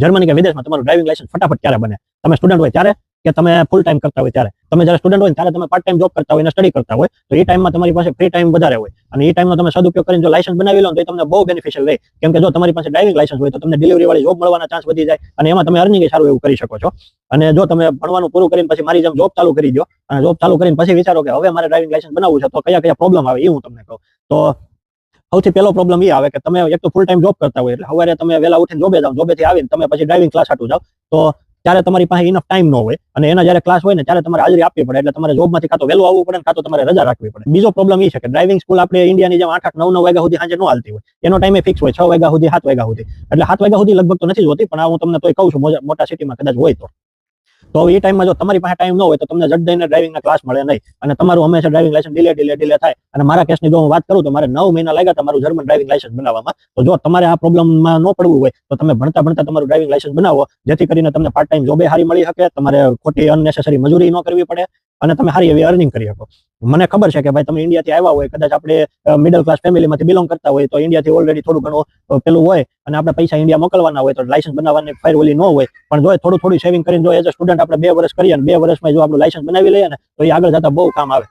Germany કે વિદેશમાં તમારું ડ્રાઇવિંગ લાયસન્સ ફટાફટ ક્યારે બને? તમે સ્ટુડન્ટ હોય ત્યારે કે તમે ફૂલ ટાઈમ કરતા હોય ત્યારે? તમે જ્યારે સ્ટુડન્ટ હોય ત્યારે તમે પાર્ટ ટાઈમ જોબ કરતા હોય અને સ્ટડી કરતા હોય તો એ ટાઈમમાં તમારી પાસે ફ્રી ટાઈમ વધારે હોય અને એ ટાઈમનો તમે સદુપયોગ કરીને જો લાયસન્સ બનાવી લો તો એ તમને બહુ બેનિફિશિયલ રહે. કેમ કે જો તમારી પાસે ડ્રાઇવિંગ લાયસન્સ હોય તો તમને ડિલિવરી વાળી જોબ મળવાના ચાન્સ વધી જાય અને એમાં તમે અર્નિંગ સારું એવું કરી શકો છો. અને જો તમે ભણવાનું પૂરું કરીને પછી મારી જેમ જોબ ચાલુ કરી દો અને જોબ ચાલુ કરીને પછી વિચારો કે હવે મારે ડ્રાઇવિંગ લાયસન્સ બનાવવું છે તો કયા કયા પ્રોબ્લેમ આવે એ હું તમને કહું. તો સૌથી પહેલો પ્રોબ્લેમ એ આવે કે તમે એક તો ફૂલ ટાઈમ જોબ કરતા હોય એટલે સવારે તમે વહેલા ઉઠીને જોબે જાઓ, જોબેથી આવીને તમે પછી ડ્રાઇવિંગ ક્લાસ હાટું જાઓ તો ત્યારે તમારી પાસે ઇનફ ટાઈમ ન હોય અને એના જ્યારે ક્લાસ હોય ને ત્યારે તમારે હાજરી આપવી પડે એટલે તમારે જોબમાંથી કાં તો વહેલું આવવું પડે કાં તો તમારે રજા રાખવી પડે. બીજો પ્રોબ્લેમ એ છે કે ડ્રાઇવિંગ સ્કૂલ આપણે ઇન્ડિયાની જેમ 8 9 વાગ્યા સુધી સાંજે ન હાલતી હોય, એનો ટાઈમ ફિક્સ હોય 6 વાગ્યા સુધી 7 વાગ્યા સુધી. એટલે 7 વાગ્યા સુધી લગભગ તો નથી જ હોતી પણ હું તમને તોય કહું છું મોટા સિટીમાં કદાચ હોય તો એ ટાઈમમાં જો તમારી પાસે ટાઈમ ન હોય તો તમને જડ દઈને ડ્રાઇવિંગના ક્લાસ મળે નહીં અને તમારું હંમેશા ડ્રાઇવિંગ લાયસન્સ ડીલે થાય. અને મારા કેસની જો હું વાત કરું તો મારે 9 મહિના લાગ્યા તમારું જર્મન ડ્રાઇવિંગ લાયસન્સ બનાવવામાં. તો જો તમારે આ પ્રોબ્લેમમાં ન પડવું હોય તો તમે ભણતા તમારું ડ્રાઇવિંગ લાયસન્સ બનાવો જેથી કરીને તમને પાર્ટ ટાઈમ જોબે સારી મળી શકે, તમારે ખોટી અનનેસેસરી મજૂરી ન કરવી પડે અને તમે સારી એવી અર્નિંગ કરી શકો. મને ખબર છે કે ભાઈ તમે ઇન્ડિયાથી આવ્યા હોય, કદાચ આપણે મિડલ ક્લાસ ફેમિલીમાંથી બિલોંગ કરતા હોય તો ઇન્ડિયાથી ઓલરેડી થોડું ઘણું પેલું હોય અને આપણે પૈસા ઇન્ડિયા મોકલવાના હોય તો લાયસન્સ બનાવવાની ફાયર ઓલી ન હોય. પણ જો થોડું સેવિંગ કરીને જો એઝ અ સ્ટુડન્ટ આપણે 2 વર્ષ કરીએ અને 2 વર્ષમાં જો આપણું લાયસન્સ બનાવી લઈએ ને તો એ આગળ જતા બહુ કામ આવે.